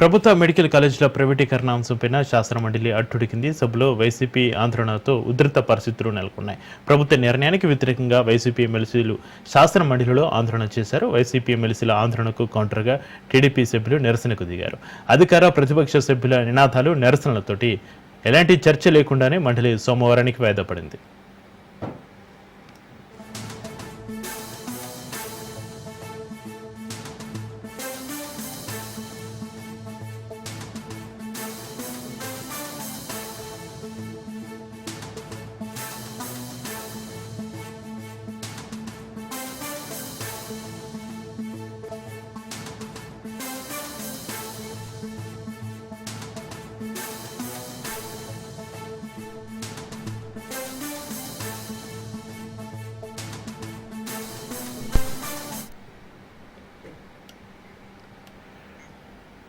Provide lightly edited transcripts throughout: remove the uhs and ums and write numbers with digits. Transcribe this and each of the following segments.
ప్రభుత్వ మెడికల్ కాలేజీల ప్రైవేటీకరణ అంశంపైన శాసనమండలి అట్టుడికింది. సభలో వైసీపీ ఆందోళనతో ఉధృత పరిస్థితులు నెలకొన్నాయి. ప్రభుత్వ నిర్ణయానికి వ్యతిరేకంగా వైసీపీ ఎమ్మెల్సీలు శాసనమండలిలో ఆందోళన చేశారు. వైసీపీ ఎమ్మెల్సీల ఆందోళనకు కౌంటర్గా టీడీపీ సభ్యులు నిరసనకు దిగారు. అధికార ప్రతిపక్ష సభ్యుల నినాదాలు, నిరసనలతోటి ఎలాంటి చర్చ లేకుండానే మండలి సోమవారానికి వాయిదా పడింది.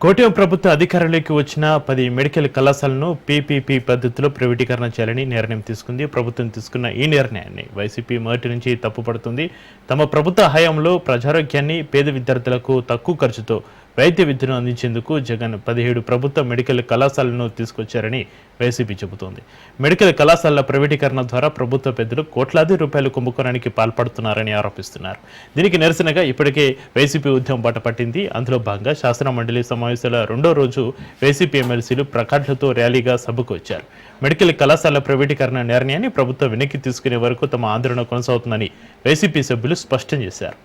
కోటం ప్రభుత్వ అధికారంలోకి వచ్చిన 10 మెడికల్ కళాశాలను పీపీపీ పద్ధతిలో ప్రైవేటీకరణ చేయాలని నిర్ణయం తీసుకుంది. ప్రభుత్వం తీసుకున్న ఈ నిర్ణయాన్ని వైసీపీ మొదటి నుంచి తప్పుపడుతుంది. తమ ప్రభుత్వ హయాంలో ప్రజారోగ్యాన్ని, పేద విద్యార్థులకు తక్కువ ఖర్చుతో వైద్య విద్యను అందించేందుకు జగన్ 17 ప్రభుత్వ మెడికల్ కళాశాలను తీసుకొచ్చారని వైసీపీ చెబుతోంది. మెడికల్ కళాశాలల ప్రైవేటీకరణ ద్వారా ప్రభుత్వ పెద్దలు కోట్లాది రూపాయలు కుంభకోణానికి పాల్పడుతున్నారని ఆరోపిస్తున్నారు. దీనికి నిరసనగా ఇప్పటికే వైసీపీ ఉద్యమం బాట పట్టింది. అందులో భాగంగా శాసన మండలి సమావేశాల రెండో రోజు వైసీపీ ఎమ్మెల్సీలు ప్లకార్డులతో ర్యాలీగా సభకు వచ్చారు. మెడికల్ కళాశాల ప్రైవేటీకరణ నిర్ణయాన్ని ప్రభుత్వం వెనక్కి తీసుకునే వరకు తమ ఆందోళన కొనసాగుతుందని వైసీపీ సభ్యులు స్పష్టం చేశారు.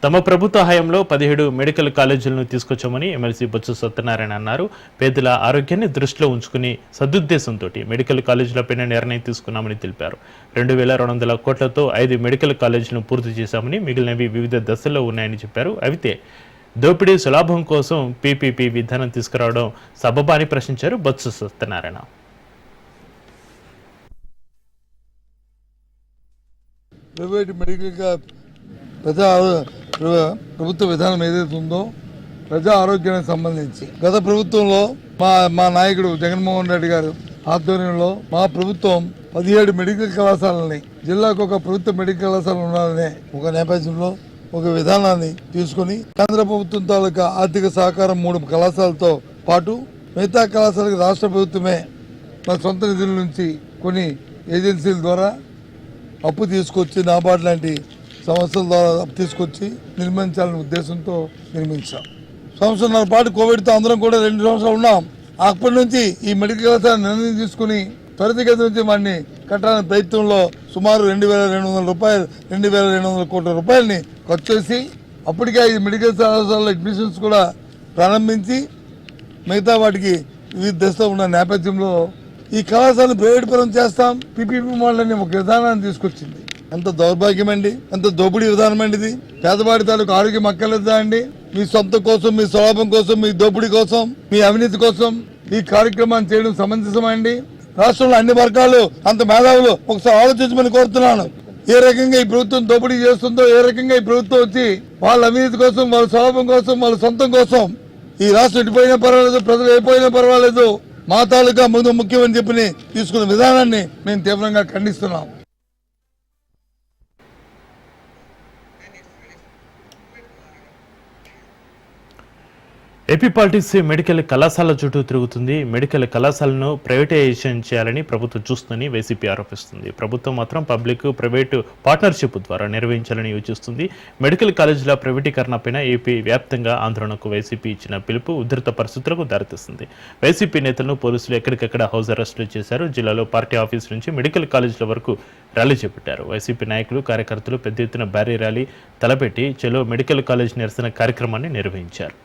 తమ ప్రభుత్వ హయాంలో 17 మెడికల్ కాలేజీలను తీసుకొచ్చామని ఎమ్మెల్సీ బొత్స సత్యనారాయణ అన్నారు. పేదల ఆరోగ్యాన్ని దృష్టిలో ఉంచుకుని సదుద్దేశంతో మెడికల్ కాలేజీలపైన నిర్ణయం తీసుకున్నామని తెలిపారు. 2200 కోట్లతో 5 మెడికల్ కాలేజీలను పూర్తి చేశామని, మిగిలినవి వివిధ దశల్లో ఉన్నాయని చెప్పారు. అయితే దోపిడీ సులాభం కోసం పీపీపీ విధానం తీసుకురావడం సబబా అని ప్రశ్నించారు బొత్స సత్యనారాయణ. ప్రైవేట్ మెడికల్ ప్రభుత్వ విధానం ఏదైతే ఉందో ప్రజా ఆరోగ్యానికి సంబంధించి గత ప్రభుత్వంలో మా నాయకుడు జగన్మోహన్ రెడ్డి గారు ఆధ్వర్యంలో మా ప్రభుత్వం 17 మెడికల్ కళాశాలని, జిల్లాకు ఒక ప్రభుత్వ మెడికల్ కళాశాల ఉండాలనే ఒక నేపథ్యంలో ఒక విధానాన్ని తీసుకుని కేంద్ర ప్రభుత్వం తాలూకా ఆర్థిక సహకారం 3 కళాశాలతో పాటు మిగతా కళాశాలకు రాష్ట్ర ప్రభుత్వమే మన సొంత నిధుల నుంచి కొన్ని ఏజెన్సీల ద్వారా అప్పు తీసుకొచ్చి నాబార్డు లాంటి సంస్థల ద్వారా తీసుకొచ్చి నిర్మించాలనే ఉద్దేశంతో నిర్మించాం. సంవత్సరాల పాటు కోవిడ్తో అందరం కూడా 2 సంవత్సరాలు ఉన్నాం. అప్పటి నుంచి ఈ మెడికల్ కళాశాల నిర్ణయం తీసుకుని త్వరితగతి నుంచి వాడిని కట్టాలనే ప్రయత్నంలో సుమారు 2200 కోట్ల రూపాయలని ఖర్చు చేసి అప్పటికే ఈ మెడికల్ కళాశాలలో అడ్మిషన్స్ కూడా ప్రారంభించి మిగతా వాటికి వివిధ దశలో ఉన్న నేపథ్యంలో ఈ కళాశాలను ప్రైవేట్ పరం చేస్తాం, పీపీపీ మోడల్ అనే ఒక విధానాన్ని తీసుకొచ్చింది. ఎంత దౌర్భాగ్యం అండి, ఎంత దోపిడీ విధానం అండి ఇది. పేదవాడి తాలూకు ఆరోగ్యం అక్కర్లేదా అండి? మీ సొంత కోసం, మీ స్వలాభం కోసం, మీ దోపిడీ కోసం, మీ అవినీతి కోసం ఈ కార్యక్రమాన్ని చేయడం సమంజసమా అండి? రాష్ట్రంలో అన్ని వర్గాలు అంత మేధావులు ఒకసారి ఆలోచించమని కోరుతున్నాను. ఏ రకంగా ఈ ప్రభుత్వం దోపిడీ చేస్తుందో, ఏ రకంగా ఈ ప్రభుత్వం వచ్చి వాళ్ళ అవినీతి కోసం, వాళ్ళ స్వలాభం కోసం, వాళ్ళ సొంతం కోసం ఈ రాష్ట్రం ఎటుపోయినా పర్వాలేదు, ప్రజలు అయిపోయినా పర్వాలేదు, మా తాలూకా ముందు ముఖ్యమని చెప్పి తీసుకున్న విధానాన్ని మేము తీవ్రంగా ఖండిస్తున్నాం. ఏపీ పాలిటిక్స్ మెడికల్ కళాశాల చుట్టూ తిరుగుతుంది. మెడికల్ కళాశాలను ప్రైవేటైజేషన్ చేయాలని ప్రభుత్వం చూస్తుందని వైసీపీ ఆరోపిస్తుంది. ప్రభుత్వం మాత్రం పబ్లిక్ ప్రైవేటు పార్ట్నర్షిప్ ద్వారా నిర్వహించాలని యోచిస్తుంది. మెడికల్ కాలేజీల ప్రైవేటీకరణపైన ఏపీ వ్యాప్తంగా ఆందోళనకు వైసీపీ ఇచ్చిన పిలుపు ఉధృత పరిస్థితులకు దారితీస్తుంది. వైసీపీ నేతలను పోలీసులు ఎక్కడికక్కడ హౌస్ అరెస్టులు చేశారు. జిల్లాలో పార్టీ ఆఫీస్ నుంచి మెడికల్ కాలేజీల వరకు ర్యాలీ చేపట్టారు. వైసీపీ నాయకులు, కార్యకర్తలు పెద్ద ఎత్తున భారీ ర్యాలీ తలపెట్టి చలో మెడికల్ కాలేజ్ నిరసన కార్యక్రమాన్ని నిర్వహించారు.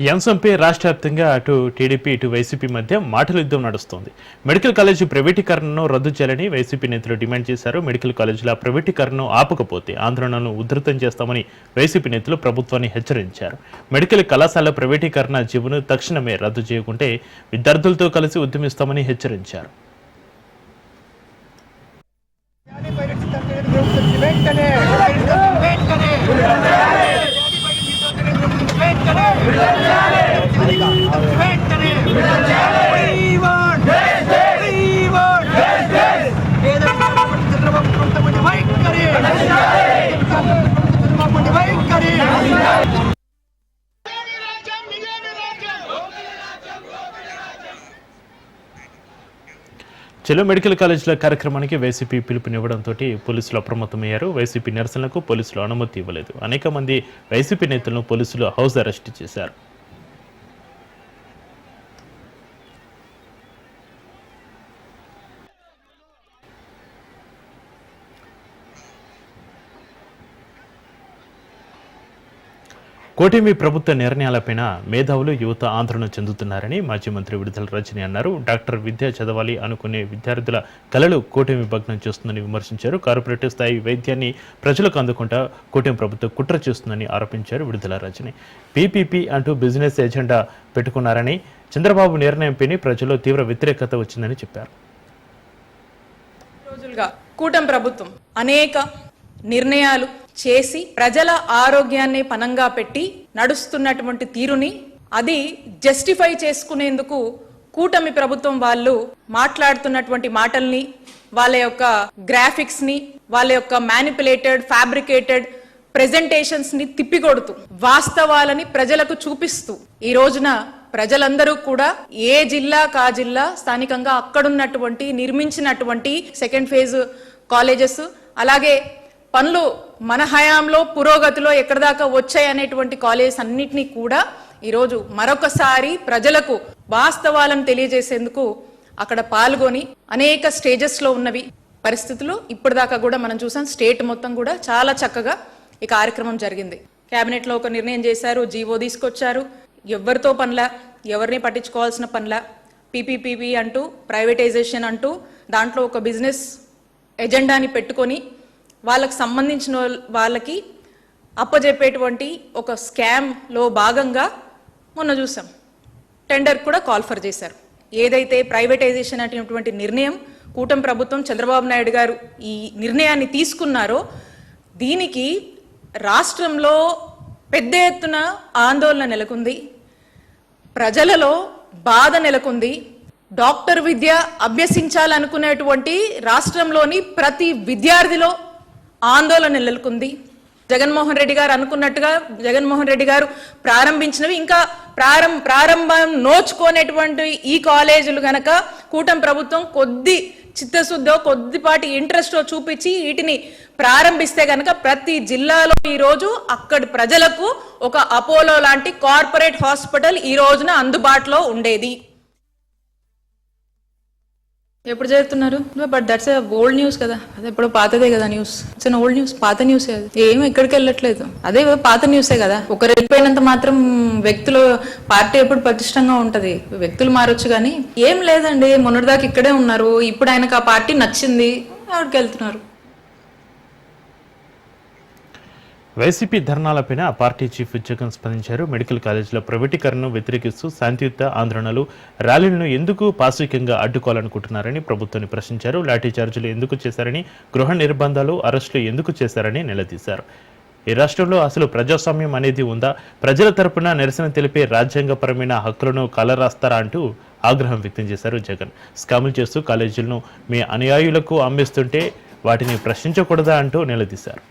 ఈ అంశంపై రాష్ట్ర వ్యాప్తంగా అటు టీడీపీ ఇటు వైసీపీ మధ్య మాటల యుద్ధం నడుస్తోంది. మెడికల్ కాలేజీ ప్రైవేటీకరణను రద్దు చేయాలని వైసీపీ నేతలు డిమాండ్ చేశారు. మెడికల్ కాలేజీల ప్రైవేటీకరణను ఆపకపోతే ఆందోళనను ఉధృతం చేస్తామని వైసీపీ నేతలు ప్రభుత్వాన్ని హెచ్చరించారు. మెడికల్ కళాశాల ప్రైవేటీకరణ జీవోను తక్షణమే రద్దు చేయకుంటే విద్యార్థులతో కలిసి ఉద్యమిస్తామని హెచ్చరించారు. చెలో మెడికల్ కాలేజీల కార్యక్రమానికి వైసీపీ పిలుపునివ్వడంతో పోలీసులు అప్రమత్తమయ్యారు. వైసీపీ నిరసనలకు పోలీసులు అనుమతి ఇవ్వలేదు. అనేక మంది వైసీపీ నేతలను పోలీసులు హౌస్ అరెస్ట్ చేశారు. కూటమి ప్రభుత్వ నిర్ణయాలపైన మేధావులు యువత ఆందోళన చెందుతున్నారని మాజీ మంత్రి విడుదల రజని అన్నారు. డాక్టర్ విద్య చదవాలి అనుకునే విద్యార్థుల కలలు కూటమి భగ్నం చేస్తుందని విమర్శించారు. కార్పొరేట్ స్థాయి వైద్యాన్ని ప్రజలకు అందుకుంటా కూటమి ప్రభుత్వం కుట్ర చేస్తుందని ఆరోపించారు విడుదల రజని. పీపీపీ అంటూ బిజినెస్ ఎజెండా పెట్టుకున్నారని, చంద్రబాబు నిర్ణయంపై ప్రజల్లో తీవ్ర వ్యతిరేకత వచ్చిందని చెప్పారు. రోజులుగా కూటమి ప్రభుత్వం అనేక నిర్ణయాలు చేసి ప్రజల ఆరోగ్యాన్ని పనంగా పెట్టి నడుస్తున్నటువంటి తీరుని అది జస్టిఫై చేసుకునేందుకు కూటమి ప్రభుత్వం వాళ్ళు మాట్లాడుతున్నటువంటి మాటల్ని, వాళ్ళ యొక్క గ్రాఫిక్స్ ని, వాళ్ళ యొక్క మ్యానిపులేటెడ్ ఫ్యాబ్రికేటెడ్ ప్రెజెంటేషన్స్ ని తిప్పికొడుతూ వాస్తవాలని ప్రజలకు చూపిస్తూ ఈ రోజున ప్రజలందరూ కూడా ఏ జిల్లా కా జిల్లా స్థానికంగా అక్కడున్నటువంటి నిర్మించినటువంటి సెకండ్ ఫేజ్ కాలేజెస్, అలాగే పనులు మన హయాంలో పురోగతిలో ఎక్కడ దాకా వచ్చాయి అనేటువంటి కాలేజెస్ అన్నిటినీ కూడా ఈరోజు మరొకసారి ప్రజలకు వాస్తవాలను తెలియజేసేందుకు అక్కడ పాల్గొని అనేక స్టేజెస్లో ఉన్నవి పరిస్థితులు ఇప్పటిదాకా కూడా మనం చూసాం. స్టేట్ మొత్తం కూడా చాలా చక్కగా ఈ కార్యక్రమం జరిగింది. కేబినెట్లో ఒక నిర్ణయం చేశారు, జీవో తీసుకొచ్చారు. ఎవరితో పనిలా, ఎవరిని పట్టించుకోవాల్సిన పనిలా, పీపీపీ అంటూ ప్రైవేటైజేషన్ అంటూ దాంట్లో ఒక బిజినెస్ ఎజెండాని పెట్టుకొని వాళ్ళకి సంబంధించిన వాళ్ళకి అప్పజెప్పేటువంటి ఒక స్కామ్లో భాగంగా మొన్న చూసాం. టెండర్ కూడా కాల్ఫర్ చేశారు. ఏదైతే ప్రైవేటైజేషన్ అనేటువంటి నిర్ణయం కూటమి ప్రభుత్వం చంద్రబాబు నాయుడు గారు ఈ నిర్ణయాన్ని తీసుకున్నారో దీనికి రాష్ట్రంలో పెద్ద ఎత్తున ఆందోళన నెలకొంది, ప్రజలలో బాధ నెలకొంది. డాక్టర్ విద్య అభ్యసించాలనుకునేటువంటి రాష్ట్రంలోని ప్రతి విద్యార్థిలో ఆందోళన నెలకొంది. జగన్మోహన్ రెడ్డి గారు అనుకున్నట్టుగా జగన్మోహన్ రెడ్డి గారు ప్రారంభించినవి ఇంకా ప్రారంభం నోచుకోనేటువంటి ఈ కాలేజీలు గనక కూటమి ప్రభుత్వం కొద్ది చిత్తశుద్ధో కొద్దిపాటి ఇంట్రెస్టో చూపించి వీటిని ప్రారంభిస్తే గనక ప్రతి జిల్లాలో ఈ రోజు అక్కడి ప్రజలకు ఒక అపోలో లాంటి కార్పొరేట్ హాస్పిటల్ ఈ రోజున అందుబాటులో ఉండేది. ఎప్పుడు చేస్తున్నారు? బట్ దట్స్ ఓల్డ్ న్యూస్ కదా, అదే ఎప్పుడు పాతదే కదా న్యూస్. ఇట్స్ ఓల్డ్ న్యూస్, పాత న్యూసే అది. ఏం ఎక్కడికి వెళ్ళట్లేదు, అదే పాత న్యూసే కదా. ఒకరు వెళ్ళిపోయినంత మాత్రం వ్యక్తులు పార్టీ ఎప్పుడు పటిష్టంగా ఉంటది, వ్యక్తులు మారొచ్చు కానీ ఏం లేదండి. మొన్నటిదాకా ఇక్కడే ఉన్నారు, ఇప్పుడు ఆయనకు ఆ పార్టీ నచ్చింది, ఆవిడకి వెళ్తున్నారు. వైసీపీ ధర్నాలపైన ఆ పార్టీ చీఫ్ జగన్ స్పందించారు. మెడికల్ కాలేజీల ప్రైవేటీకరణను వ్యతిరేకిస్తూ శాంతియుత ఆందోళనలు, ర్యాలీలను ఎందుకు పాశవికంగా అడ్డుకోవాలనుకుంటున్నారని ప్రభుత్వాన్ని ప్రశ్నించారు. లాఠీ చార్జీలు ఎందుకు చేశారని, గృహ నిర్బంధాలు, అరెస్టులు ఎందుకు చేశారని నిలదీశారు. ఈ రాష్ట్రంలో అసలు ప్రజాస్వామ్యం అనేది ఉందా? ప్రజల తరపున నిరసన తెలిపే రాజ్యాంగపరమైన హక్కులను కాలరాస్తారా అంటూ ఆగ్రహం వ్యక్తం చేశారు జగన్. స్కాములు చేస్తూ కాలేజీలను మీ అనుయాయులకు అమ్మేస్తుంటే వాటిని ప్రశ్నించకూడదా అంటూ నిలదీశారు.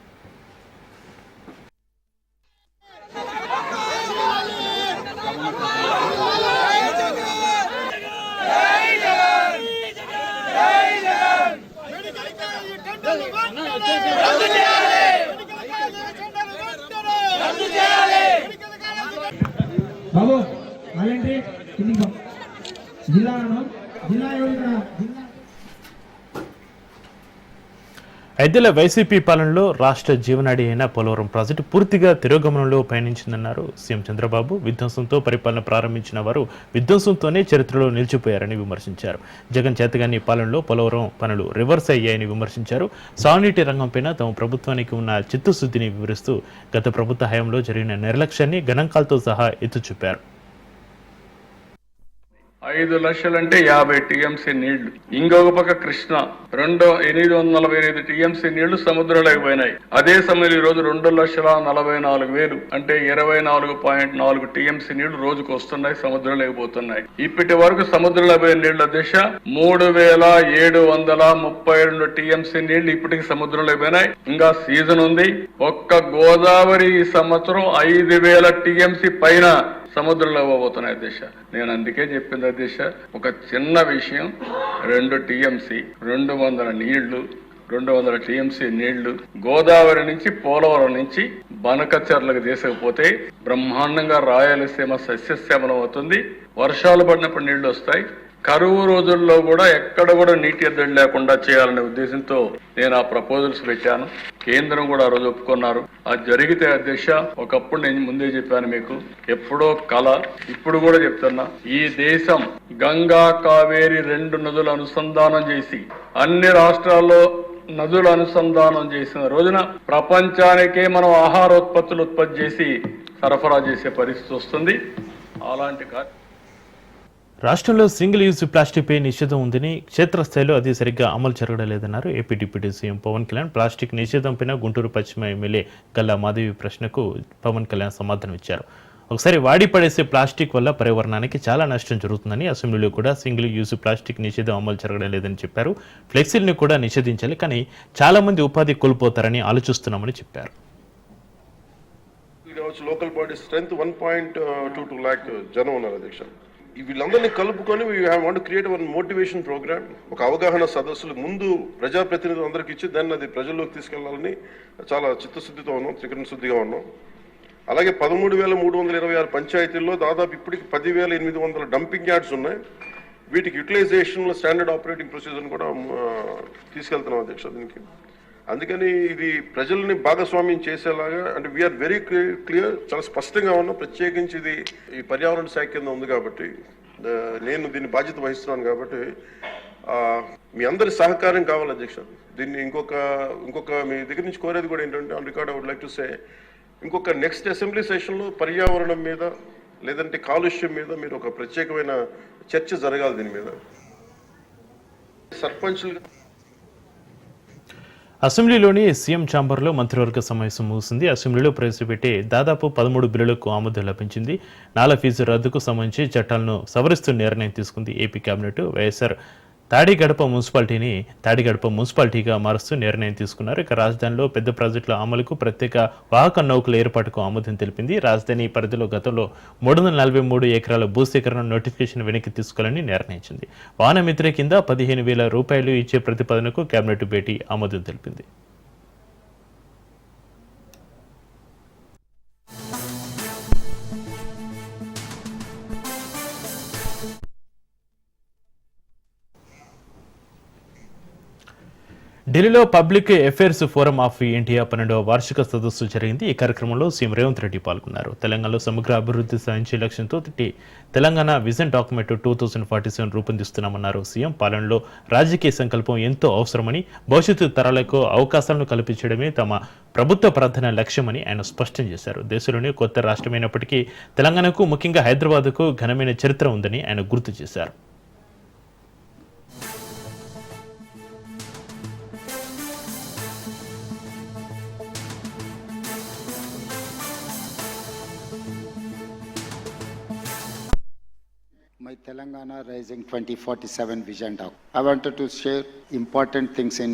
బాబు అలాంటి జిల్లా జిల్లా ఐదేళ్ల వైసీపీ పాలనలో రాష్ట్ర జీవనాడి అయిన పోలవరం ప్రాజెక్టు పూర్తిగా తిరోగమనంలో పయనించిందన్నారు సీఎం చంద్రబాబు. విధ్వంసంతో పరిపాలన ప్రారంభించిన వారు విధ్వంసంతోనే చరిత్రలో నిలిచిపోయారని విమర్శించారు. జగన్ చేతగాని పాలనలో పోలవరం పనులు రివర్స్ అయ్యాయని విమర్శించారు. సాగునీటి రంగంపైన తమ ప్రభుత్వానికి ఉన్న చిత్తశుద్ధిని వివరిస్తూ గత ప్రభుత్వ హయాంలో జరిగిన నిర్లక్ష్యాన్ని గణాంకాలతో సహా ఎత్తి చూపారు. 5 లక్షలంటే 50 టీఎంసీ నీళ్లు. ఇంకొక పక్క కృష్ణ 845 టీఎంసీ నీళ్లు సముద్రంలోకి పోయినాయి. అదే సమయంలో ఈ రోజు 2,44,000 అంటే 24.4 టీఎంసీ నీళ్లు రోజుకు వస్తున్నాయి, సముద్రంలోకి పోతున్నాయి. ఇప్పటి వరకు సముద్రంలో పోయిన నీళ్ల దిశ 3,732 టీఎంసీ నీళ్లు ఇప్పటికి సముద్రంలోకి పోయినాయి. ఇంకా సీజన్ ఉంది. ఒక్క గోదావరి ఈ సంవత్సరం 5,000 టీఎంసీ పైన సముద్రంలో పోతున్నాయి దిశ. నేను అందుకే చెప్పింది దిశ ఒక చిన్న విషయం. 2 టీఎంసీ 200 టీఎంసీ నీళ్లు గోదావరి నుంచి పోలవరం నుంచి బనకచెర్లకు తీసుకుపోతే బ్రహ్మాండంగా రాయలసీమ సస్యశ్యామలం అవుతుంది. వర్షాలు పడినప్పుడు నీళ్లు వస్తాయి. కరువు రోజుల్లో కూడా ఎక్కడ కూడా నీటి ఎద్దడి లేకుండా చేయాలనే ఉద్దేశంతో నేను ఆ ప్రపోజల్స్ పెట్టాను. కేంద్రం కూడా ఆ రోజు ఒప్పుకున్నారు. అది జరిగితే అధ్యక్ష, ఒకప్పుడు నేను ముందే చెప్పాను మీకు, ఎప్పుడో కళ, ఇప్పుడు కూడా చెప్తున్నా, ఈ దేశం గంగా కావేరి 2 నదులు అనుసంధానం చేసి అన్ని రాష్ట్రాల్లో నదుల అనుసంధానం చేసిన రోజున ప్రపంచానికే మనం ఆహారోత్పత్తులు ఉత్పత్తి చేసి సరఫరా చేసే పరిస్థితి వస్తుంది. అలాంటి రాష్ట్రంలో సింగిల్ యూజ్ ప్లాస్టిక్ పై నిషేధం ఉందని, క్షేత్రస్థాయిలో అది సరిగ్గా అమలు జరగడం లేదన్నారు AP deputy CM Pawan Kalyan. Plastic నిషేధంపైన గుంటూరు పశ్చిమ ఎమ్మెల్యే గల్లా మాధవి ప్రశ్నకు పవన్ కళ్యాణ్ సమాధానం ఇచ్చారు. ఒకసారి వాడి పడేసే ప్లాస్టిక్ వల్ల పర్యావరణానికి చాలా నష్టం జరుగుతుందని, అసెంబ్లీలో కూడా సింగిల్ యూజ్ ప్లాస్టిక్ నిషేధం అమలు జరగడం లేదని చెప్పారు. ఫ్లెక్సీలను కూడా నిషేధించాలి, కానీ చాలా మంది ఉపాధి కోల్పోతారని ఆలోచిస్తున్నామని చెప్పారు. లోకల్ బాడీ స్ట్రెంత్ 1.22 lakh జనం ఉన్నారు అధ్యక్ష. వీళ్ళందరినీ కలుపుకొని we want create one motivation programme, ఒక అవగాహన సదస్సులు ముందు ప్రజాప్రతినిధులు అందరికి ఇచ్చి దాన్ని అది ప్రజల్లోకి తీసుకెళ్లాలని చాలా చిత్తశుద్ధితో ఉన్నాం, త్రికరణ శుద్ధిగా ఉన్నాం. అలాగే 13,326 పంచాయతీల్లో దాదాపు ఇప్పటికి 10,800 డంపింగ్ యార్డ్స్ ఉన్నాయి. వీటికి యూటిలైజేషన్లో స్టాండర్డ్ ఆపరేటింగ్ ప్రొసీజర్ని కూడా తీసుకెళ్తున్నాం అధ్యక్ష. దీనికి అందుకని ఇది ప్రజల్ని భాగస్వామ్యం చేసేలాగా, అంటే వీఆర్ వెరీ క్లియర్, చాలా స్పష్టంగా ఉన్నాం. ప్రత్యేకించి ఇది ఈ పర్యావరణ శాఖ కింద ఉంది కాబట్టి, నేను దీన్ని బాధ్యత వహిస్తున్నాను కాబట్టి మీ అందరి సహకారం కావాలి అధ్యక్ష. దీన్ని ఇంకొక మీ దగ్గర నుంచి కోరేది కూడా ఏంటంటే, on record I would like to say, ఇంకొక నెక్స్ట్ అసెంబ్లీ సెషన్లో పర్యావరణం మీద లేదంటే కాలుష్యం మీద మీరు ఒక ప్రత్యేకమైన చర్చ జరగాలి. దీని మీద సర్పంచులు. అసెంబ్లీలోని సీఎం ఛాంబర్లో మంత్రివర్గ సమావేశం ముగిసింది. అసెంబ్లీలో ప్రవేశపెట్టే దాదాపు 13 బిల్లులకు ఆమోదం లభించింది. నాలా ఫీజు రద్దుకు సంబంధించి చట్టాలను సవరిస్తూ నిర్ణయం తీసుకుంది ఏపీ కేబినెట్. వైఎస్ఆర్ తాడిగడప మున్సిపాలిటీగా మారుస్తూ నిర్ణయం తీసుకున్నారు. ఇక రాజధానిలో పెద్ద ప్రాజెక్టుల అమలుకు ప్రత్యేక వాహక నౌకల ఏర్పాటుకు ఆమోదం తెలిపింది. రాజధాని పరిధిలో గతంలో 343 ఎకరాల భూసేకరణ నోటిఫికేషన్ వెనక్కి తీసుకోవాలని నిర్ణయించింది. వాహన మిత్ర కింద 15,000 రూపాయలు ఇచ్చే ప్రతిపాదనకు కేబినెట్ భేటీ ఆమోదం తెలిపింది. ఢిల్లీలో public affairs forum of India 12వ వార్షిక సదస్సు జరిగింది. ఈ కార్యక్రమంలో సీఎం రేవంత్ రెడ్డి పాల్గొన్నారు. తెలంగాణలో సమగ్ర అభివృద్ధి సాధించే లక్ష్యంతో తెలంగాణ విజన్ డాక్యుమెంట్ 2047 రూపొందిస్తున్నామన్నారు సీఎం. పాలనలో రాజకీయ సంకల్పం ఎంతో అవసరమని, భవిష్యత్తు తరాలకు అవకాశాలను కల్పించడమే తమ ప్రభుత్వ ప్రధాన లక్ష్యమని ఆయన స్పష్టం చేశారు. దేశంలోనే కొత్త రాష్ట్రమైనప్పటికీ తెలంగాణకు, ముఖ్యంగా హైదరాబాద్కు ఘనమైన చరిత్ర ఉందని ఆయన గుర్తు చేశారు. My Telangana Rising 2047 vision doc. I wanted to share important things in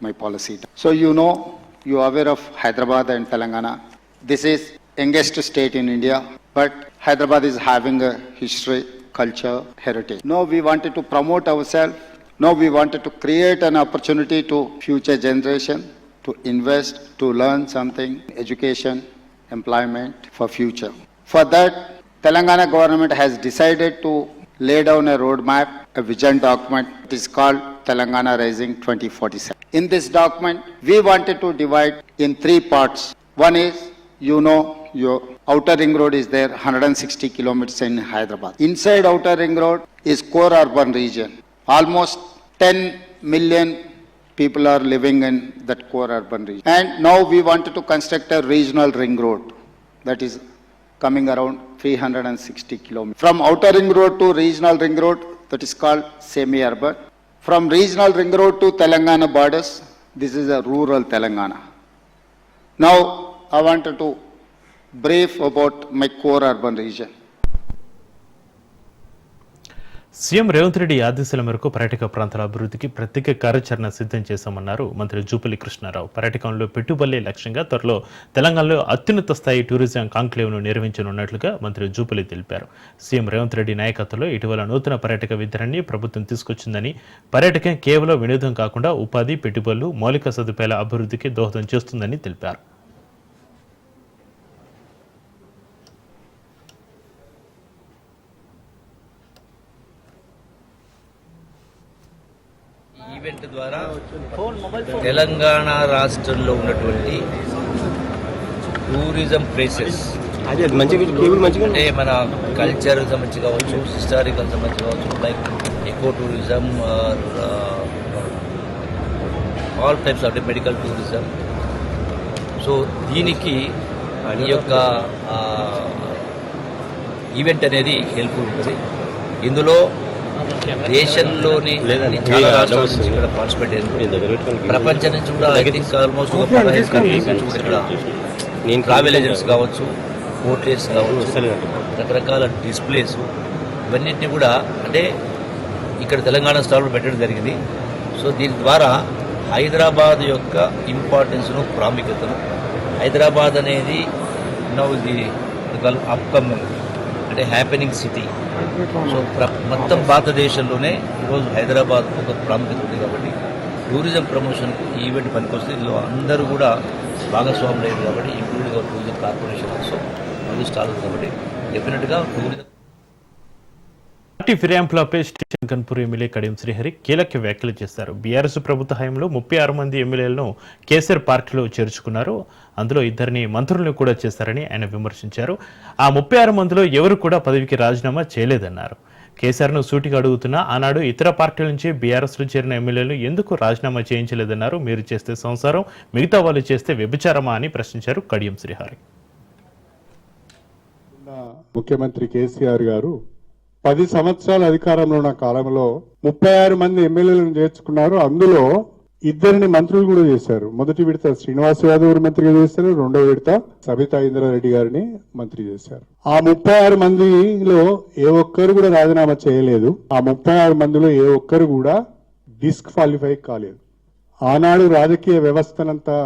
my policy. So you are aware of Hyderabad and Telangana. This is youngest state in India, but Hyderabad is having a history, culture, heritage. Now we wanted to promote ourselves. Now we wanted to create an opportunity to future generation to invest, to learn something, education, employment for future. For that, Telangana government has decided to lay down a roadmap, a vision document. It is called Telangana Rising 2047. In this document, we wanted to divide in 3 parts. One is, your outer ring road is there, 160 kilometers in Hyderabad. Inside outer ring road is core urban region. Almost 10 million people are living in that core urban region. And now we wanted to construct a regional ring road that is coming around 360 kilometers. From outer ring road to regional ring road, that is called semi-urban. From regional ring road to Telangana borders, this is a rural Telangana. Now, I wanted to brief about my core urban region. CM Revanth Reddy ఆదేశాల మేరకు పర్యాటక ప్రాంతాల అభివృద్ధికి ప్రత్యేక కార్యాచరణ సిద్ధం చేశామన్నారు మంత్రి జూపల్లి కృష్ణారావు. పర్యాటకంలో పెట్టుబడులే లక్ష్యంగా త్వరలో తెలంగాణలో అత్యున్నత స్థాయి టూరిజం కాంక్లేవ్ను నిర్వహించనున్నట్లుగా మంత్రి జూపల్లి తెలిపారు. సీఎం రేవంత్ రెడ్డి నాయకత్వంలో ఇటీవల నూతన పర్యాటక విధానాన్ని ప్రభుత్వం తీసుకొచ్చిందని, పర్యాటకం కేవలం వినోదం కాకుండా ఉపాధి, పెట్టుబడులు, మౌలిక సదుపాయాల అభివృద్ధికి దోహదం చేస్తుందని తెలిపారు. ఈవెంట్ ద్వారా తెలంగాణ రాష్ట్రంలో ఉన్నటువంటి టూరిజం ప్లేసెస్ అంటే మన కల్చర్ సంబంధించి కావచ్చు, హిస్టారికల్ సంబంధించి కావచ్చు, like eco tourism, all types of medical tourism. So దీనికి ఈ యొక్క ఈవెంట్ అనేది హెల్ప్ఫుల్ ఉంటుంది. ఇందులో దేశంలోని చాలా రాష్ట్రాల నుంచి ఇక్కడ పార్టిసిపేట్ అయ్యారు. ప్రపంచం నుంచి కూడా ఐ థింక్ ఆల్మోస్ట్ ఒక 15 కంట్రీస్ నుంచి కూడా ఇక్కడ ట్రావెల్ ఏజెంట్స్ కావచ్చు, హోటల్స్ కావచ్చు, రకరకాల డిస్ప్లేస్ ఇవన్నింటినీ కూడా అంటే ఇక్కడ తెలంగాణ స్టాల్లో పెట్టడం జరిగింది. సో దీని ద్వారా హైదరాబాద్ యొక్క ఇంపార్టెన్స్ను, ప్రాముఖ్యతను, హైదరాబాద్ అనేది నౌ ది అప్కమింగ్ అంటే హ్యాపెనింగ్ సిటీ. సో మొత్తం భారతదేశంలోనే ఈరోజు హైదరాబాద్ ఒక ప్రాముఖ్యత ఉంది. కాబట్టి టూరిజం ప్రమోషన్కు ఈ ఈవెంట్ పనికొస్తే ఇందులో అందరూ కూడా భాగస్వాములు అయ్యారు. కాబట్టి ఇంక్లూడింగ్ టూరిజం కార్పొరేషన్ ఆల్సో ముందు స్టాల్ ఉంది. కాబట్టి డెఫినెట్గా టూరిజం పార్టీ ఫిర్యాదులపై స్టేషన్ గన్పూర్ ఎమ్మెల్యే కడియం శ్రీహరి కీలక వ్యాఖ్యలు చేశారు. బీఆర్ఎస్ ప్రభుత్వ హయాంలో 36 మంది ఎమ్మెల్యేలను కేసీఆర్ పార్టీలో చేర్చుకున్నారు. అందులో 2 మంత్రులను కూడా చేశారని ఆయన విమర్శించారు. ఆ 36 మందిలో ఎవరు కూడా పదవికి రాజీనామా చేయలేదన్నారు. కేసీఆర్ను సూటిగా అడుగుతున్నా ఆనాడు ఇతర పార్టీల నుంచి బీఆర్ఎస్లో చేరిన ఎమ్మెల్యేలు ఎందుకు రాజీనామా చేయించలేదన్నారు. మీరు చేస్తే సంసారం, మిగతా వాళ్ళు చేస్తే వ్యభిచారమా అని ప్రశ్నించారు కడియం శ్రీహరి. ముఖ్యమంత్రి కేసీఆర్ గారు 10 సంవత్సరాల అధికారంలో ఉన్న కాలంలో 36 మంది ఎమ్మెల్యేలను చేర్చుకున్నారు. అందులో 2 మంత్రులు కూడా చేశారు. మొదటి విడత శ్రీనివాస్ యాదవ్ మంత్రిగా చేశారు, రెండో విడత సబితా ఇంద్రారెడ్డి గారిని మంత్రి చేశారు. ఆ 36 మందిలో ఏ ఒక్కరు కూడా రాజీనామా చేయలేదు. ఆ 36 మందిలో ఏ ఒక్కరు కూడా డిస్క్వాలిఫై కాలేదు. ఆనాడు రాజకీయ వ్యవస్థనంతా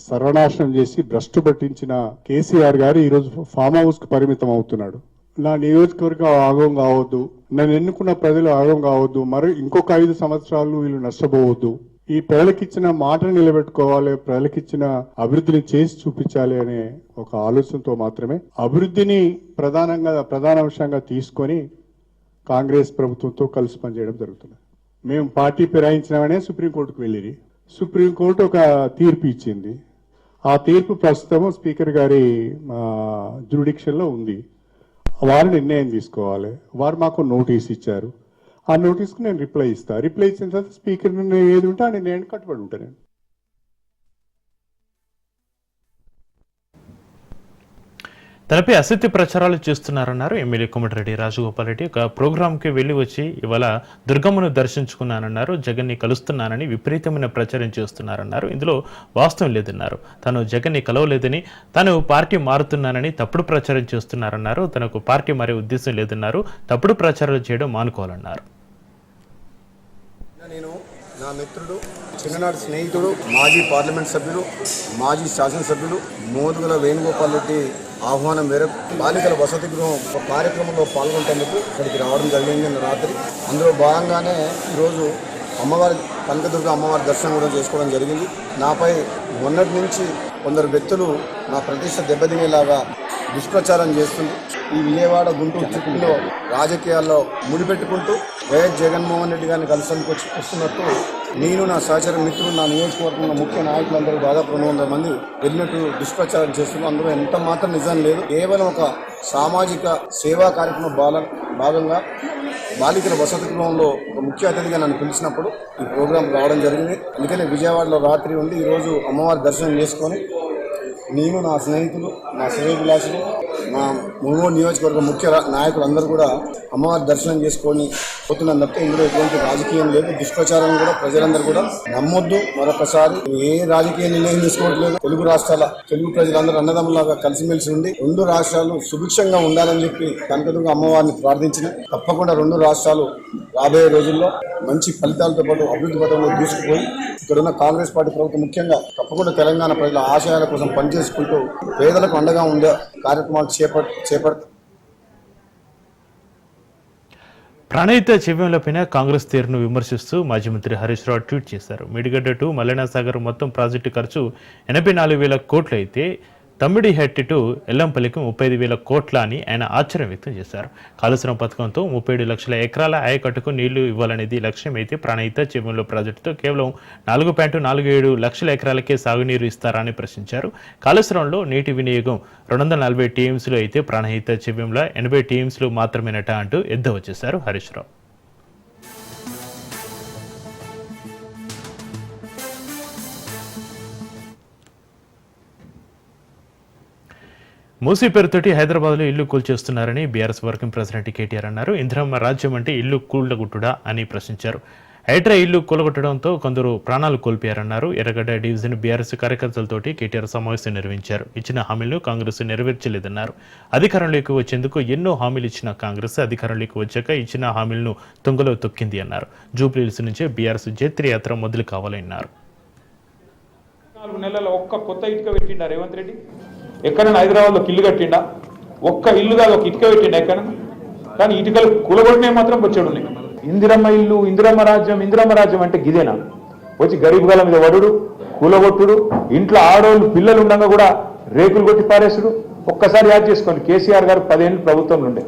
సర్వనాశనం చేసి భ్రష్టు పట్టించిన కేసీఆర్ గారు ఈరోజు ఫామ్ హౌస్ కు పరిమితం అవుతున్నాడు. నా నియోజకవర్గం ఆగం కావద్దు, నన్ను ఎన్నుకున్న ప్రజలు ఆగం కావద్దు, మరి ఇంకొక 5 సంవత్సరాలు వీళ్ళు నష్టపోవద్దు, ఈ ప్రజలకిచ్చిన మాటను నిలబెట్టుకోవాలి, ప్రజలకిచ్చిన అభివృద్ధిని చేసి చూపించాలి అనే ఒక ఆలోచనతో మాత్రమే అభివృద్ధిని ప్రధాన అంశంగా తీసుకొని కాంగ్రెస్ ప్రభుత్వంతో కలిసి పనిచేయడం జరుగుతుంది. మేము పార్టీ ఫిరాయించినామనే సుప్రీంకోర్టుకు వెళ్ళిరి. సుప్రీంకోర్టు ఒక తీర్పు ఇచ్చింది. ఆ తీర్పు ప్రస్తుతం స్పీకర్ గారి జ్యూరిడిక్షన్ లో ఉంది. వారు నిర్ణయం తీసుకోవాలి. వారు మాకు నోటీస్ ఇచ్చారు. ఆ నోటీస్కు నేను రిప్లై ఇస్తా. రిప్లై ఇచ్చిన తర్వాత స్పీకర్ నిర్ణయం ఏది ఉంటే ఆ నిర్ణయాన్ని కట్టుబడి ఉంటాను. తనపై అసత్య ప్రచారాలు చేస్తున్నారన్నారు ఎమ్మెల్యే కోమటిరెడ్డి రాజగోపాల్ రెడ్డి. ఒక ప్రోగ్రాంకి వెళ్లి వచ్చి ఇవాళ దుర్గమ్మను దర్శించుకున్నానన్నారు. జగన్ని కలుస్తున్నానని విపరీతమైన ప్రచారం చేస్తున్నారన్నారు. ఇందులో వాస్తవం లేదన్నారు. తాను జగన్ని కలవలేదని, తాను పార్టీ మారుతున్నానని తప్పుడు ప్రచారం చేస్తున్నారన్నారు. తనకు పార్టీ మారే ఉద్దేశం లేదన్నారు. తప్పుడు ప్రచారాలు చేయడం మానుకోవాలన్నారు. నేను నా మిత్రుడు, చిన్ననాటి స్నేహితుడు, మాజీ పార్లమెంట్ సభ్యులు, మాజీ శాసనసభ్యులు మోదుగుల వేణుగోపాల్ రెడ్డి ఆహ్వానం మేరకు బాలికల వసతి గృహం ఒక కార్యక్రమంలో పాల్గొంటేందుకు ఇక్కడికి రావడం జరిగింది నిన్న రాత్రి. అందులో భాగంగానే ఈరోజు అమ్మవారి కనకదుర్గ అమ్మవారి దర్శనం కూడా చేసుకోవడం జరిగింది. నాపై మొన్నటి నుంచి కొందరు వ్యక్తులు నా ప్రతిష్ట దెబ్బతినేలాగా దుష్ప్రచారం చేస్తుంది. ఈ విజయవాడ గుంటూరు చుట్టూలో రాజకీయాల్లో ముడిపెట్టుకుంటూ వైఎస్ జగన్మోహన్ రెడ్డి గారిని కలిసానికి వస్తున్నట్టు నేను నా సహచర మిత్రులు నా నియోజకవర్గంలో ముఖ్య నాయకులందరూ దాదాపు 200 మంది వెళ్ళినట్టు దుష్ప్రచారం చేస్తున్నారు. అందులో ఎంత మాత్రం నిజం లేదు. కేవలం ఒక సామాజిక సేవా కార్యక్రమం భాగంగా బాలికల వసతి గృహంలో ఒక ముఖ్య అతిథిగా నన్ను పిలిచినప్పుడు ఈ ప్రోగ్రాం రావడం జరిగింది. అందుకనే విజయవాడలో రాత్రి ఉండి ఈరోజు అమ్మవారి దర్శనం చేసుకొని నేను నా స్నేహితులు నా శ్రేయభిలాషులు మా మునుగోడు నియోజకవర్గ ముఖ్య నాయకులు అందరూ కూడా అమ్మవారి దర్శనం చేసుకొని పోతున్నాం తప్పితే ఇందులో ఎటువంటి రాజకీయం లేదు. దుష్ప్రచారం కూడా ప్రజలందరూ కూడా నమ్మొద్దు. మరొకసారి ఏ రాజకీయ నిర్ణయం తీసుకోవట్లేదు. తెలుగు ప్రజలందరూ అన్నదమ్ములాగా కలిసిమెలిసి ఉండి 2 రాష్ట్రాలు సుభిక్షంగా ఉండాలని చెప్పి కనకదుర్గ అమ్మవారిని ప్రార్థించిన తప్పకుండా 2 రాష్ట్రాలు రాబోయే రోజుల్లో మంచి ఫలితాలతో పాటు అభివృద్ధి పథంలో దూసుకుపోయి ఇక్కడున్న కాంగ్రెస్ పార్టీ ప్రభుత్వం ముఖ్యంగా తప్పకుండా తెలంగాణ ప్రజల ఆశయాల కోసం పనిచేసుకుంటూ పేదలకు అండగా ఉండే కార్యక్రమాలు చేపడుతూ ప్రణయిత చెవ్యంలపైన కాంగ్రెస్ తీరును విమర్శిస్తూ మాజీ మంత్రి హరీష్ రావు ట్వీట్ చేశారు. మేడిగడ్డ టు మల్లెనాసాగర్ మొత్తం ప్రాజెక్టు ఖర్చు 84,000 కోట్లు అయితే తమ్మిడిహెట్టి టు ఎల్లంపల్లికి 35,000 కోట్ల అని ఆయన ఆశ్చర్యం వ్యక్తం చేశారు. కాళేశ్వరం పథకంతో 37 లక్షల ఎకరాల ఆయకట్టుకు నీళ్లు ఇవ్వాలనేది లక్ష్యం అయితే ప్రణయిత చెవ్యంలో ప్రాజెక్టుతో కేవలం 4.47 లక్షల ఎకరాలకే సాగునీరు ఇస్తారని ప్రశ్నించారు. కాళేశ్వరంలో నీటి వినియోగం 240 టీఎంసీలు అయితే ప్రణయిత చెవ్యంలో 80 టీఎంసీలు మాత్రమేనట అంటూ ఎద్దేవా చేశారు హరీష్ రావు. మూసీ పేరుతోటి హైదరాబాద్లో ఇల్లు కూల్చేస్తున్నారని బీఆర్ఎస్ వర్కింగ్ ప్రెసిడెంట్ కేటీఆర్ అన్నారు. ఇందిరమ్మ రాజ్యం అంటే ఇల్లు కూలగొట్టుడా అని ప్రశ్నించారు. హైడ్రా ఇల్లు కూలగొట్టడంతో కొందరు ప్రాణాలు కోల్పోయారన్నారు. ఎర్రగడ్డ డివిజన్ బీఆర్ఎస్ కార్యకర్తలతోటి కేటీఆర్ సమావేశం నిర్వహించారు. ఇచ్చిన హామీలను కాంగ్రెస్ నెరవేర్చలేదన్నారు. అధికారంలోకి వచ్చేందుకు ఎన్నో హామీలు ఇచ్చిన కాంగ్రెస్ అధికారంలోకి వచ్చాక ఇచ్చిన హామీలను తుంగలో తొక్కింది అన్నారు. జూబ్లీహిల్స్ నుంచే బీఆర్ఎస్ జైత్ర యాత్ర మొదలు కావాలన్నారు. 4 నెలల్లో ఒక్క కొత్త ఇటుక పెట్టిండా రేవంత్ రెడ్డి? ఎక్కడైనా హైదరాబాద్లో ఇల్లు కట్టిండా? ఒక్క ఇల్లు కాదు, ఒక ఇటుక పెట్టిండా ఎక్కడన్నా? కానీ ఇటుకలు కూలగొట్టినే మాత్రం వచ్చాడు. ఇందిరమ్మ ఇల్లు, ఇందిరమ్మ రాజ్యం అంటే గిదేనా? వచ్చి గరీబ్ గల మీద వడుడు, కూలగొట్టుడు, ఇంట్లో ఆడోళ్ళు పిల్లలు ఉండగా కూడా రేకులు కొట్టి పారేసుడు. ఒక్కసారి యాడ్ చేసుకోండి, కేసీఆర్ గారు 10 ఏళ్ళు ప్రభుత్వంలో ఉండే.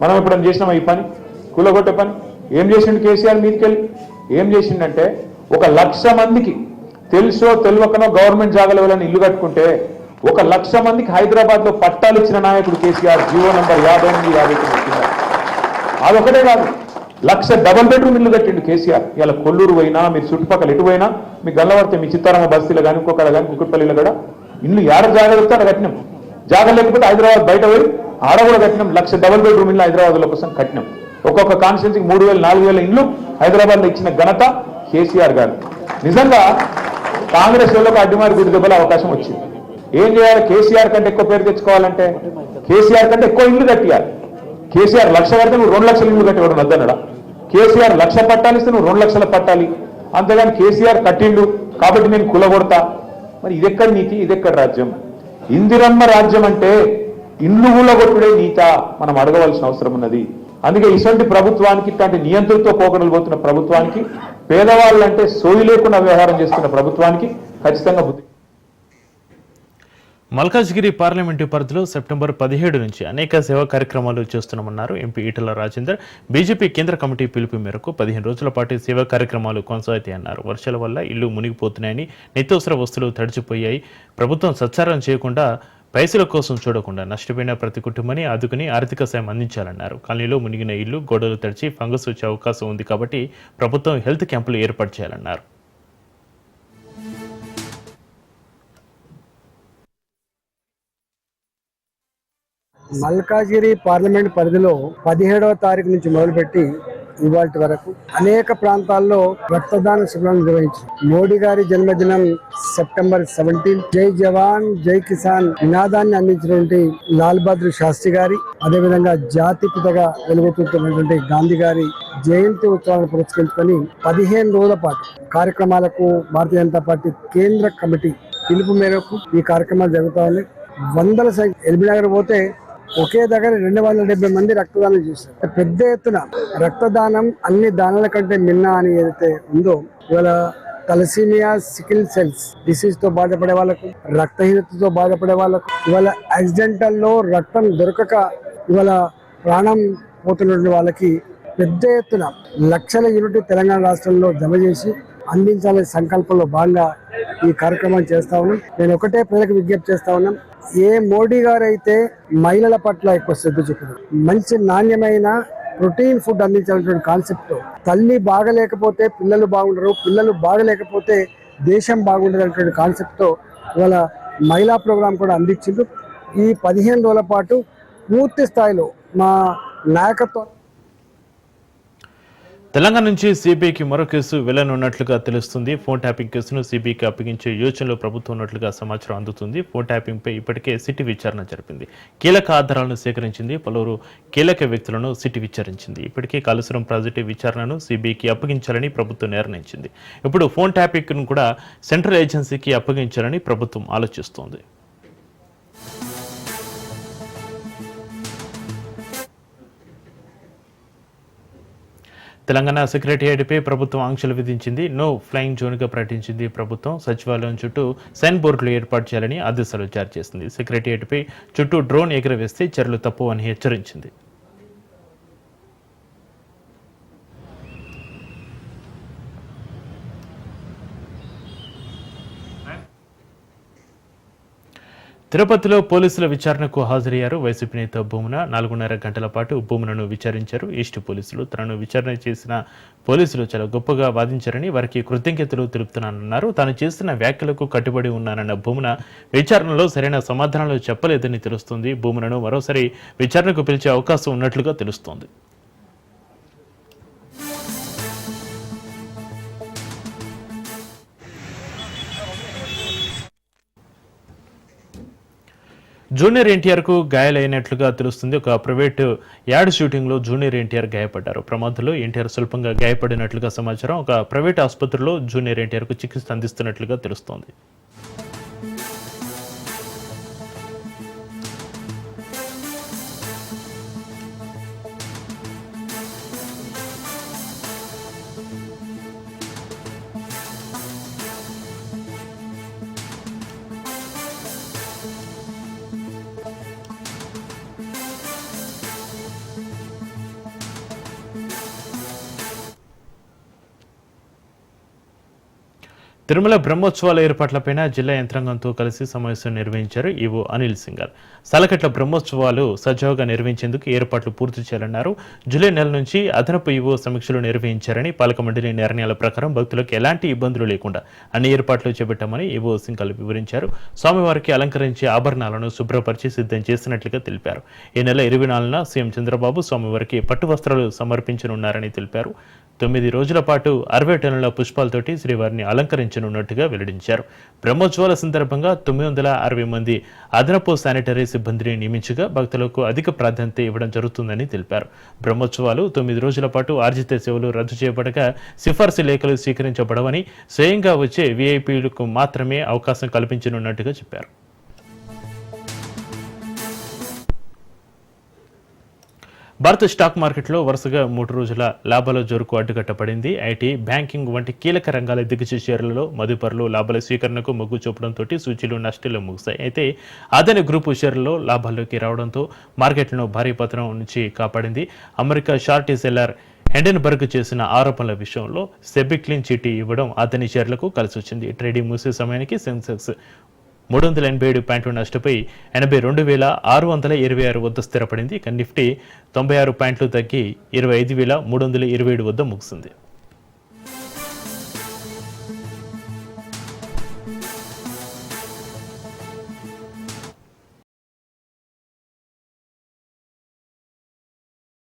మనం ఎప్పుడైనా చేసినామా ఈ పని? కూలగొట్టే పని ఏం చేసిండు కేసీఆర్? మీదకెళ్ళి ఏం చేసిండంటే 1,00,000 మందికి తెలుసో తెలియకనో గవర్నమెంట్ జాగాల వల్ల ఇల్లు కట్టుకుంటే 1,00,000 మందికి హైదరాబాద్లో పట్టాలు ఇచ్చిన నాయకుడు కేసీఆర్. జీవో నంబర్ 58 అదొకటే కాదు, 1,00,000 డబుల్ బెడ్రూమ్ ఇల్లు కట్టిండు కేసీఆర్. ఇలా కొల్లూరు పోయినా, మీరు చుట్టుపక్కల ఎటు పోయినా, మీ గల్లవర్తి, మీ చిత్తారంగ బస్తీలో కానీ ఇంకొకడ కానీ కుక్కట్పల్లిలో కూడా ఇల్లు ఏడ జాగ్రత్త ఆడ కట్టినాం. జాగా లేకపోతే హైదరాబాద్ బయట పోయి ఆడ కూడా కట్టినాం. 1,00,000 డబుల్ బెడ్రూమ్ ఇల్లు హైదరాబాద్లో కోసం కట్టినాం. ఒక్కొక్క కాన్స్టిట్యున్సీకి 3,000, 4,000 ఇల్లు హైదరాబాద్లో ఇచ్చిన ఘనత కేసీఆర్ గారు. నిజంగా కాంగ్రెస్ వాళ్ళకు అడ్డుమారి గుడి దెబ్బల అవకాశం వచ్చింది. ఏం చేయాలి? కేసీఆర్ కంటే ఎక్కువ పేరు తెచ్చుకోవాలంటే కేసీఆర్ కంటే ఎక్కువ ఇల్లు కట్టియాలి. కేసీఆర్ 1,00,000 కడితే నువ్వు 2 లక్షల ఇల్లు కట్టేవాడు వద్దనడా? కేసీఆర్ 1,00,000 పట్టాలు ఇస్తే నువ్వు 2 లక్షల పట్టాలి. అంతేగాని కేసీఆర్ కట్టిండు కాబట్టి నేను కులగొడతా. మరి ఇదెక్కడ నీతి, ఇదెక్కడ రాజ్యం? ఇందిరమ్మ రాజ్యం అంటే ఇల్లు కూలగొట్టుడే నీత మనం అడగవలసిన అవసరం ఉన్నది. అందుకే ఇటువంటి ప్రభుత్వానికి, ఇట్లాంటి నియంత్రణతో పోకడలు పోతున్న ప్రభుత్వానికి, పేదవాళ్ళంటే సోయి లేకుండా వ్యవహారం చేస్తున్న ప్రభుత్వానికి ఖచ్చితంగా బుద్ధి. మల్కాజ్గిరి పార్లమెంటు పరిధిలో సెప్టెంబర్ 17 నుంచి అనేక సేవా కార్యక్రమాలు చేస్తున్నామన్నారు ఎంపీ ఈటల రాజేందర్. బీజేపీ కేంద్ర కమిటీ పిలుపు మేరకు 15 రోజుల పాటు సేవా కార్యక్రమాలు కొనసాగుతాయన్నారు. వర్షాల వల్ల ఇళ్లు మునిగిపోతున్నాయని, నిత్యావసర వస్తువులు తడిచిపోయాయి. ప్రభుత్వం సత్సారం చేయకుండా, పైసల కోసం చూడకుండా నష్టపోయిన ప్రతి కుటుంబాన్ని ఆదుకుని ఆర్థిక సాయం అందించాలన్నారు. కాలనీలో మునిగిన ఇల్లు, గోడలు తడిచి ఫంగస్ వచ్చే అవకాశం ఉంది కాబట్టి ప్రభుత్వం హెల్త్ క్యాంపులు ఏర్పాటు చేయాలన్నారు. మల్కాజ్గిరి పార్లమెంట్ పరిధిలో 17వ తారీఖు నుంచి మొదలుపెట్టి ఇవాటి వరకు అనేక ప్రాంతాల్లో రక్తదాన శిబిరాలు నిర్వహించారు. మోడీ గారి జన్మదినం సెప్టెంబర్ 17. జై జవాన్ జై కిసాన్ నినాదాన్ని అందించినటువంటి లాల్ బహదూర్ శాస్త్రి గారి, అదేవిధంగా జాతిపితగా వెలుగుతున్నటువంటి గాంధీ గారి జయంతి ఉత్సవాలను పురస్కరించుకొని 15 రోజుల పాటు కార్యక్రమాలకు భారతీయ జనతా పార్టీ కేంద్ర కమిటీ పిలుపు మేరకు ఈ కార్యక్రమాలు జరుగుతా ఉన్నాయి. వందల సంఖ్య ఎల్బీ నగర్ పోతే ఒకే దగ్గర 270 మంది రక్తదానం చేశారు. పెద్ద ఎత్తున రక్తదానం అన్ని దానాల కంటే మిన్నా అని ఏదైతే ఉందో, ఇవాళ తలసీమియా, సికిల్ సెల్స్ డిసీజ్ తో బాధపడే వాళ్ళకు, రక్తహీనతతో బాధపడే వాళ్ళకు, ఇవాళ యాక్సిడెంటల్లో రక్తం దొరకక ఇవాళ ప్రాణం పోతున్న వాళ్ళకి పెద్ద ఎత్తున లక్షల యూనిట్ తెలంగాణ రాష్ట్రంలో జమ చేసి అందించాలనే సంకల్పంలో భాగంగా ఈ కార్యక్రమాన్ని చేస్తా ఉన్నాం. నేను ఒకటే ప్రజలకు విజ్ఞప్తి చేస్తా ఉన్నాం, ఏ మోడీ గారు అయితే మహిళల పట్ల ఎక్కువ శ్రద్ధ చూపినారు, మంచి నాణ్యమైన ప్రోటీన్ ఫుడ్ అందించాలనేటువంటి కాన్సెప్ట్, తల్లి బాగలేకపోతే పిల్లలు బాగుండరు, పిల్లలు బాగలేకపోతే దేశం బాగుండదు అనేటువంటి కాన్సెప్ట్తో ఇవాళ మహిళా ప్రోగ్రాం కూడా అందించిండ్రు. ఈ 15 రోజుల పాటు పూర్తి స్థాయిలో మా నాయకత్వం. తెలంగాణ నుంచి సిబిఐకి మరో కేసు వెళ్లనున్నట్లుగా తెలుస్తుంది. ఫోన్ ట్యాపింగ్ కేసును సిబిఐకి అప్పగించే యోచనలో ప్రభుత్వం ఉన్నట్లుగా సమాచారం అందుతుంది. ఫోన్ ట్యాపింగ్పై ఇప్పటికే సిట్ విచారణ జరిపింది. కీలక ఆధారాలను సేకరించింది. పలువురు కీలక వ్యక్తులను సిట్ విచారించింది. ఇప్పటికే కాళేశ్వరం ప్రాజెక్టు విచారణను సిబిఐకి అప్పగించాలని ప్రభుత్వం నిర్ణయించింది. ఇప్పుడు ఫోన్ ట్యాపింగ్ను కూడా సెంట్రల్ ఏజెన్సీకి అప్పగించాలని ప్రభుత్వం ఆలోచిస్తోంది. తెలంగాణ సెక్రటేరియట్పై ప్రభుత్వం ఆంక్షలు విధించింది. నో ఫ్లయింగ్ జోన్గా ప్రకటించింది. ప్రభుత్వం సచివాలయం చుట్టూ సైన్ బోర్డులు ఏర్పాటు చేయాలని ఆదేశాలు జారీ చేసింది. సెక్రటేరియట్పై చుట్టూ డ్రోన్ ఎగురవేస్తే చర్యలు తప్పు అని హెచ్చరించింది. తిరుపతిలో పోలీసుల విచారణకు హాజరయ్యారు వైసీపీ నేత భూమన. 4.5 గంటల పాటు భూమనను విచారించారు ఈస్ట్ పోలీసులు. తనను విచారణ చేసిన పోలీసులు చాలా గొప్పగా వాదించారని, వారికి కృతజ్ఞతలు తెలుపుతున్నానన్నారు. తాను చేస్తున్న వ్యాఖ్యలకు కట్టుబడి ఉన్నానన్న భూమన విచారణలో సరైన సమాధానాలు చెప్పలేదని తెలుస్తోంది. భూమనను మరోసారి విచారణకు పిలిచే అవకాశం ఉన్నట్లుగా తెలుస్తోంది. జూనియర్ ఎన్టీఆర్కు గాయాలైనట్లుగా తెలుస్తుంది. ఒక ప్రైవేటు యాడ్ షూటింగ్లో జూనియర్ ఎన్టీఆర్ గాయపడ్డారు. ప్రమాదంలో ఎన్టీఆర్ స్వల్పంగా గాయపడినట్లుగా సమాచారం. ఒక ప్రైవేట్ ఆసుపత్రిలో జూనియర్ ఎన్టీఆర్కు చికిత్స అందిస్తున్నట్లుగా తెలుస్తోంది. తిరుమల బ్రహ్మోత్సవాల ఏర్పాట్లపైన జిల్లా యంత్రాంగంతో కలిసి సమావేశం నిర్వహించారు ఈవో అనిల్ సింఘాల్. సాలకట్ల బ్రహ్మోత్సవాలు సజావుగా నిర్వహించేందుకు ఏర్పాట్లు పూర్తి చేయాలన్నారు. జూలై నెల నుంచి అదనపు ఈవో సమీక్షలు నిర్వహించారని, పాలక మండలి నిర్ణయాల ప్రకారం భక్తులకు ఎలాంటి ఇబ్బందులు లేకుండా అన్ని ఏర్పాట్లు చేపట్టామని ఈవో సింఘాల్ వివరించారు. స్వామివారికి అలంకరించే ఆభరణాలను శుభ్రపరిచి సిద్ధం చేసినట్లుగా తెలిపారు. ఈ నెల 24న సీఎం చంద్రబాబు స్వామివారికి పట్టు వస్త్రాలు సమర్పించనున్నారని తెలిపారు. 9 రోజుల పాటు 60 టన్నుల పుష్పాలతోటి శ్రీవారిని అలంకరించనున్నట్టుగా వెల్లడించారు. బ్రహ్మోత్సవాల సందర్భంగా 960 మంది అదనపు శానిటరీ సిబ్బందిని నియమించగా భక్తులకు అధిక ప్రాధాన్యత ఇవ్వడం జరుగుతుందని తెలిపారు. బ్రహ్మోత్సవాలు 9 రోజుల పాటు ఆర్జిత సేవలు రద్దు చేయబడగా సిఫార్సు లేఖలు స్వీకరించబడవని, స్వయంగా వచ్చే వీఐపీలకు మాత్రమే అవకాశం కల్పించనున్నట్టుగా చెప్పారు. భారత స్టాక్ మార్కెట్లో వరుసగా 3 రోజుల లాభాల జోరుకు అడ్డుకట్టపడింది. ఐటీ, బ్యాంకింగ్ వంటి కీలక రంగాల దిగ్గజ షేర్లలో మదుపరులు లాభాల స్వీకరణకు మొగ్గు చూపడంతో సూచీలు నష్టాలు ముగిశాయి. అయితే అదాని గ్రూపు షేర్లలో లాభాల్లోకి రావడంతో మార్కెట్లను భారీ పతనం నుంచి కాపాడింది. అమెరికా షార్ట్ సెల్లర్ హెండెన్బర్గ్ చేసిన ఆరోపణల విషయంలో సెబీ క్లీన్ చిట్టి ఇవ్వడం అదాని షేర్లకు కలిసి వచ్చింది. ట్రేడింగ్ ముగిసే సమయానికి సెన్సెక్స్ 387 పాయింట్లు నష్టపోయి 82,626 వద్ద స్థిరపడింది. ఇక నిఫ్టీ 96 పాయింట్లు తగ్గి 25,327 వద్ద ముగిసింది.